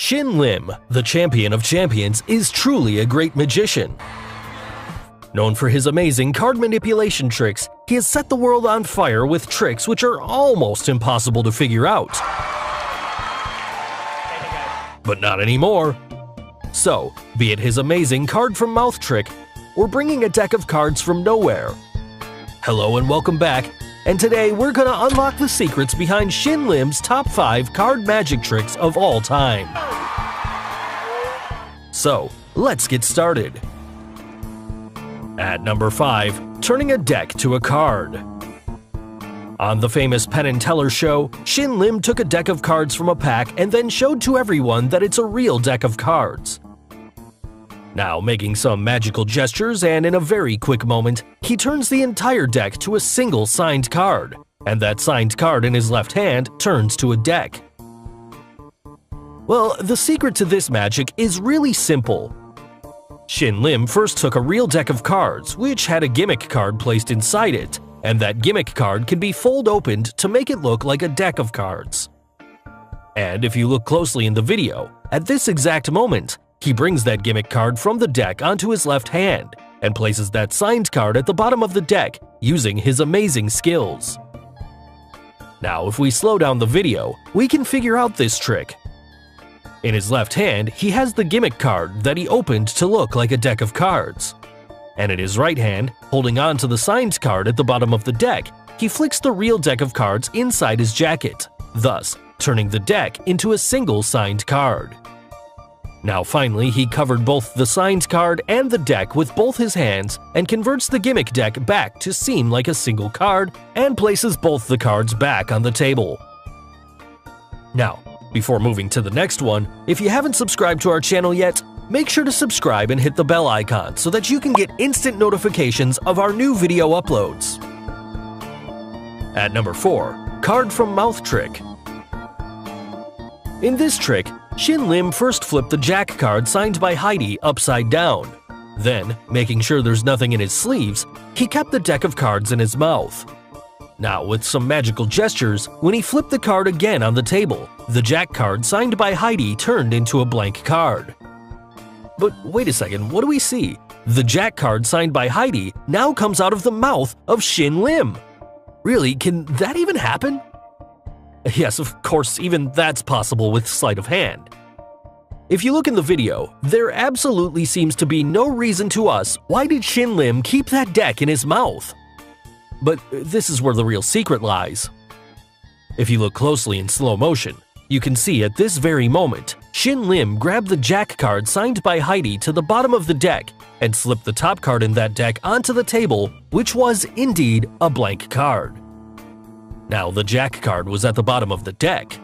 Shin Lim, the champion of champions, is truly a great magician. Known for his amazing card manipulation tricks, he has set the world on fire with tricks which are almost impossible to figure out. But not anymore. So, be it his amazing card from mouth trick, or bringing a deck of cards from nowhere. Hello and welcome back, and today we're gonna unlock the secrets behind Shin Lim's top 5 card magic tricks of all time. So, let's get started. At number 5, turning a deck to a card. On the famous Penn and Teller show, Shin Lim took a deck of cards from a pack and then showed to everyone that it's a real deck of cards. Now, making some magical gestures and in a very quick moment, he turns the entire deck to a single signed card, and that signed card in his left hand turns to a deck. Well, the secret to this magic is really simple. Shin Lim first took a real deck of cards, which had a gimmick card placed inside it, and that gimmick card can be fold opened to make it look like a deck of cards. And if you look closely in the video, at this exact moment, he brings that gimmick card from the deck onto his left hand and places that signed card at the bottom of the deck using his amazing skills. Now, if we slow down the video, we can figure out this trick. In his left hand, he has the gimmick card that he opened to look like a deck of cards. And in his right hand, holding on to the signed card at the bottom of the deck, he flicks the real deck of cards inside his jacket, thus turning the deck into a single signed card. Now finally, he covered both the signed card and the deck with both his hands and converts the gimmick deck back to seem like a single card and places both the cards back on the table. Now, before moving to the next one, if you haven't subscribed to our channel yet, make sure to subscribe and hit the bell icon so that you can get instant notifications of our new video uploads. At number 4, card from mouth trick. In this trick, Shin Lim first flipped the Jack card signed by Heidi upside down. Then, making sure there's nothing in his sleeves, he kept the deck of cards in his mouth. Now, with some magical gestures, when he flipped the card again on the table, the Jack card signed by Heidi turned into a blank card. But wait a second, what do we see? The Jack card signed by Heidi now comes out of the mouth of Shin Lim. Really, can that even happen? Yes, of course, even that's possible with sleight of hand. If you look in the video, there absolutely seems to be no reason to us why did Shin Lim keep that deck in his mouth. But this is where the real secret lies. If you look closely in slow motion, you can see at this very moment, Shin Lim grabbed the Jack card signed by Heidi to the bottom of the deck and slipped the top card in that deck onto the table, which was indeed a blank card. Now, the Jack card was at the bottom of the deck.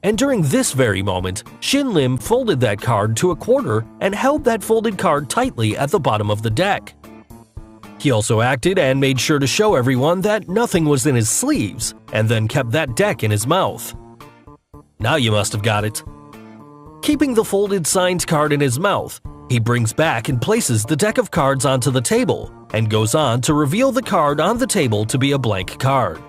And during this very moment, Shin Lim folded that card to a quarter and held that folded card tightly at the bottom of the deck. He also acted and made sure to show everyone that nothing was in his sleeves, and then kept that deck in his mouth. Now you must have got it. Keeping the folded signed card in his mouth, he brings back and places the deck of cards onto the table, and goes on to reveal the card on the table to be a blank card.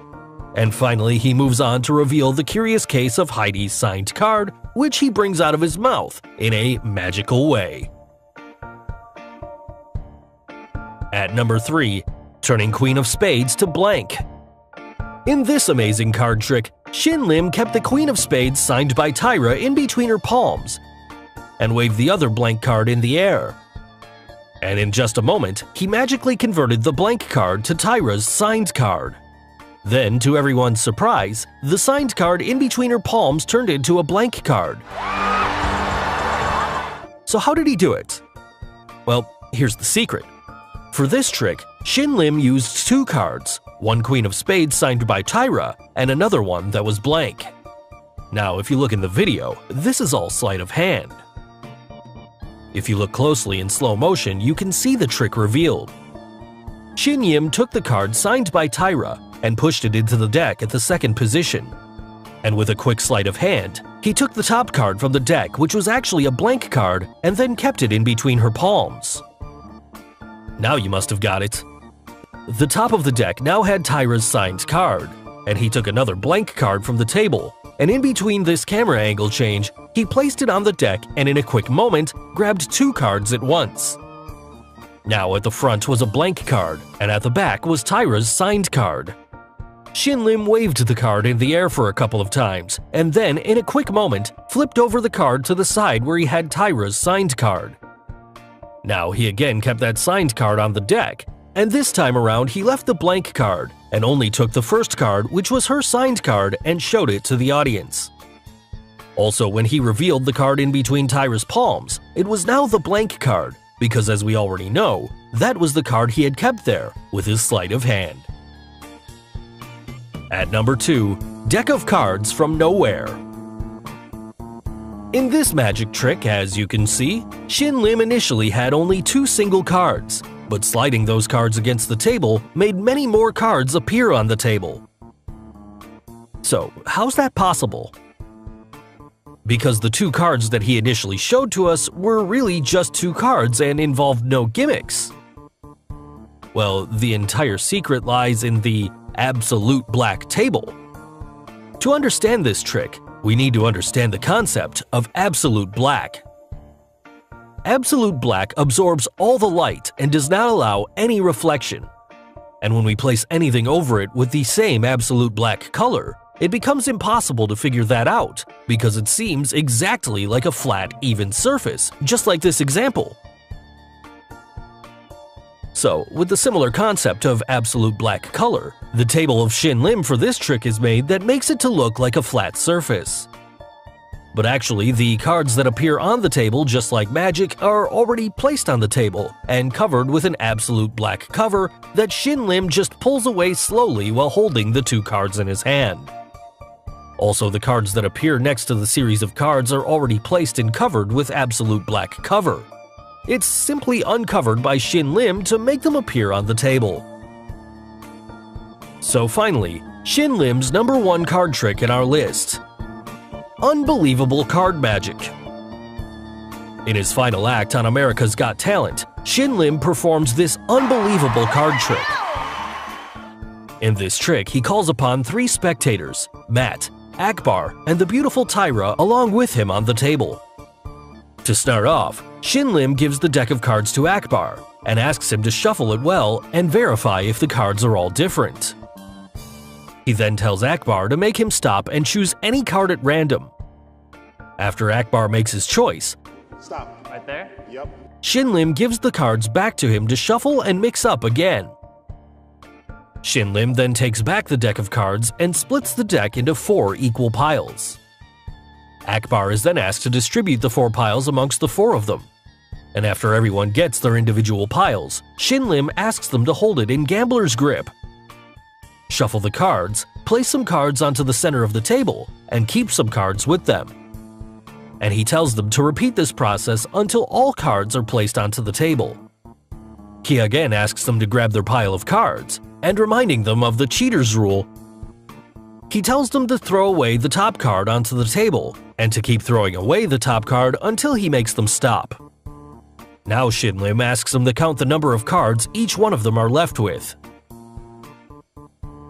And finally, he moves on to reveal the curious case of Heidi's signed card, which he brings out of his mouth in a magical way. At number 3, turning Queen of Spades to blank. In this amazing card trick, Shin Lim kept the Queen of Spades signed by Tyra in between her palms, and waved the other blank card in the air. And in just a moment, he magically converted the blank card to Tyra's signed card. Then, to everyone's surprise, the signed card in between her palms turned into a blank card. So how did he do it? Well, here's the secret. For this trick, Shin Lim used 2 cards, one Queen of Spades signed by Tyra, and another one that was blank. Now, if you look in the video, this is all sleight of hand. If you look closely in slow motion, you can see the trick revealed. Shin Lim took the card signed by Tyra and pushed it into the deck at the second position. And with a quick sleight of hand, he took the top card from the deck, which was actually a blank card, and then kept it in between her palms. Now you must have got it. The top of the deck now had Tyra's signed card, and he took another blank card from the table, and in between this camera angle change, he placed it on the deck and in a quick moment, grabbed 2 cards at once. Now at the front was a blank card, and at the back was Tyra's signed card. Shin Lim waved the card in the air for a couple of times, and then, in a quick moment, flipped over the card to the side where he had Tyra's signed card. Now he again kept that signed card on the deck, and this time around he left the blank card and only took the first card, which was her signed card, and showed it to the audience. Also, when he revealed the card in between Tyra's palms, it was now the blank card, because as we already know, that was the card he had kept there with his sleight of hand. At number 2, Deck of Cards from Nowhere. In this magic trick, as you can see, Shin Lim initially had only 2 single cards, but sliding those cards against the table made many more cards appear on the table. So, how's that possible? Because the 2 cards that he initially showed to us were really just 2 cards and involved no gimmicks. Well, the entire secret lies in the absolute black table. To understand this trick, we need to understand the concept of absolute black. Absolute black absorbs all the light and does not allow any reflection. And when we place anything over it with the same absolute black color, it becomes impossible to figure that out because it seems exactly like a flat, even surface, just like this example. So, with the similar concept of absolute black color, the table of Shin Lim for this trick is made that makes it to look like a flat surface. But actually, the cards that appear on the table, just like magic, are already placed on the table and covered with an absolute black cover that Shin Lim just pulls away slowly while holding the 2 cards in his hand. Also, the cards that appear next to the series of cards are already placed and covered with absolute black cover. It's simply uncovered by Shin Lim to make them appear on the table. So finally, Shin Lim's number 1 card trick in our list. Unbelievable card magic. In his final act on America's Got Talent, Shin Lim performs this unbelievable card trick. In this trick, he calls upon 3 spectators, Matt, Akbar, and the beautiful Tyra along with him on the table. To start off, Shin Lim gives the deck of cards to Akbar and asks him to shuffle it well and verify if the cards are all different. He then tells Akbar to make him stop and choose any card at random. After Akbar makes his choice, stop. Right there? Yep. Shin Lim gives the cards back to him to shuffle and mix up again. Shin Lim then takes back the deck of cards and splits the deck into 4 equal piles. Akbar is then asked to distribute the 4 piles amongst the 4 of them. And after everyone gets their individual piles, Shin Lim asks them to hold it in gambler's grip. Shuffle the cards, place some cards onto the center of the table, and keep some cards with them. And he tells them to repeat this process until all cards are placed onto the table. He again asks them to grab their pile of cards, and reminding them of the cheater's rule, he tells them to throw away the top card onto the table, and to keep throwing away the top card until he makes them stop. Now Shin Lim asks them to count the number of cards each one of them are left with.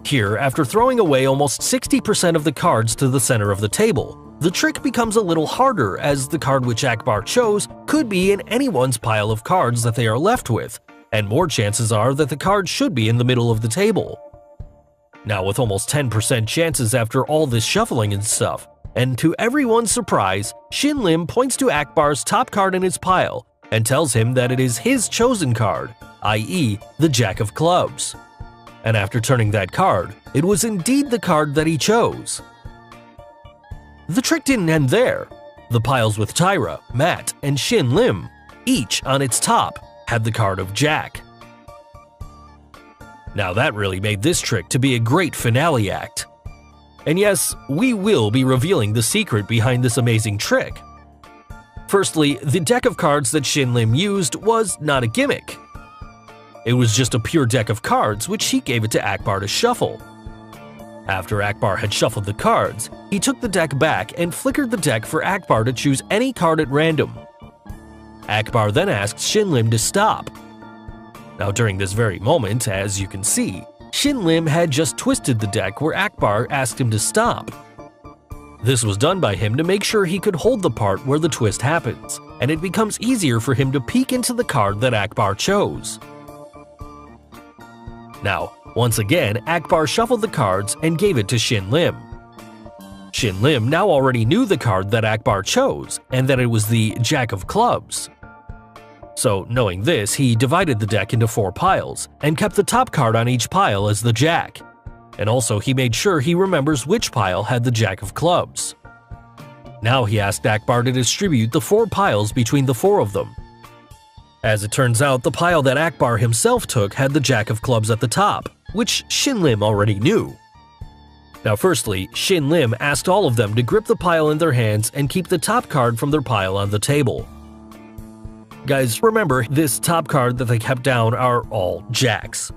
Here, after throwing away almost 60% of the cards to the center of the table, the trick becomes a little harder as the card which Akbar chose could be in anyone's pile of cards that they are left with, and more chances are that the card should be in the middle of the table. Now with almost 10% chances after all this shuffling and stuff, and to everyone's surprise, Shin Lim points to Akbar's top card in his pile and tells him that it is his chosen card, i.e. the Jack of Clubs. And after turning that card, it was indeed the card that he chose. The trick didn't end there. The piles with Tyra, Matt, and Shin Lim, each on its top, had the card of Jack. Now that really made this trick to be a great finale act. And yes, we will be revealing the secret behind this amazing trick. Firstly, the deck of cards that Shin Lim used was not a gimmick. It was just a pure deck of cards which he gave it to Akbar to shuffle. After Akbar had shuffled the cards, he took the deck back and flickered the deck for Akbar to choose any card at random. Akbar then asked Shin Lim to stop. Now during this very moment, as you can see, Shin Lim had just twisted the deck where Akbar asked him to stop. This was done by him to make sure he could hold the part where the twist happens, and it becomes easier for him to peek into the card that Akbar chose. Now, once again, Akbar shuffled the cards and gave it to Shin Lim. Shin Lim now already knew the card that Akbar chose, and that it was the Jack of Clubs. So, knowing this, he divided the deck into 4 piles, and kept the top card on each pile as the Jack. And also he made sure he remembers which pile had the Jack of Clubs. Now he asked Akbar to distribute the 4 piles between the 4 of them. As it turns out, the pile that Akbar himself took had the Jack of Clubs at the top, which Shin Lim already knew. Now firstly, Shin Lim asked all of them to grip the pile in their hands and keep the top card from their pile on the table. Guys, remember, this top card that they kept down are all Jacks.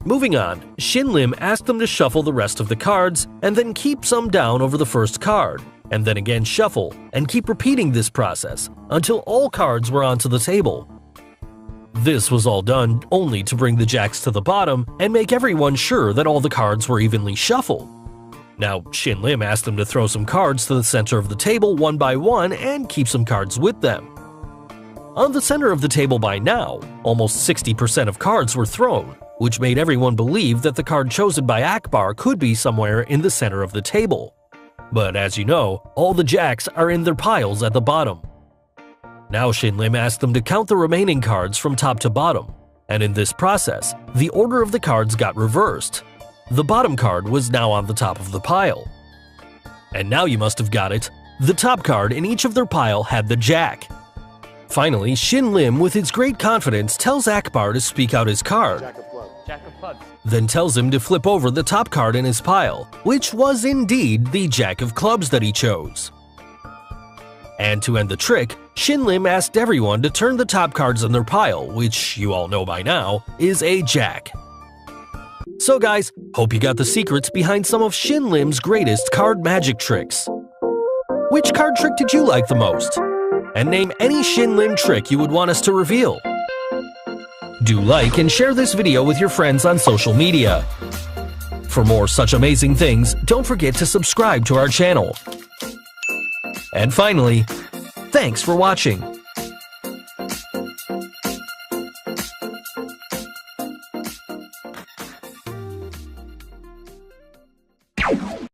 Moving on, Shin Lim asked them to shuffle the rest of the cards and then keep some down over the first card, and then again shuffle, and keep repeating this process until all cards were onto the table. This was all done only to bring the Jacks to the bottom and make everyone sure that all the cards were evenly shuffled. Now, Shin Lim asked them to throw some cards to the center of the table one by one and keep some cards with them. On the center of the table by now, almost 60% of cards were thrown, which made everyone believe that the card chosen by Akbar could be somewhere in the center of the table. But as you know, all the Jacks are in their piles at the bottom. Now Shin Lim asked them to count the remaining cards from top to bottom, and in this process, the order of the cards got reversed. The bottom card was now on the top of the pile. And now you must have got it, the top card in each of their pile had the Jack. Finally, Shin Lim, with his great confidence, tells Akbar to speak out his card. Jack of Clubs. Then tells him to flip over the top card in his pile, which was indeed the Jack of Clubs that he chose. And to end the trick, Shin Lim asked everyone to turn the top cards in their pile, which you all know by now, is a Jack. So guys, hope you got the secrets behind some of Shin Lim's greatest card magic tricks. Which card trick did you like the most? And name any Shin Lim trick you would want us to reveal. Do like and share this video with your friends on social media. For more such amazing things, don't forget to subscribe to our channel. And finally, thanks for watching.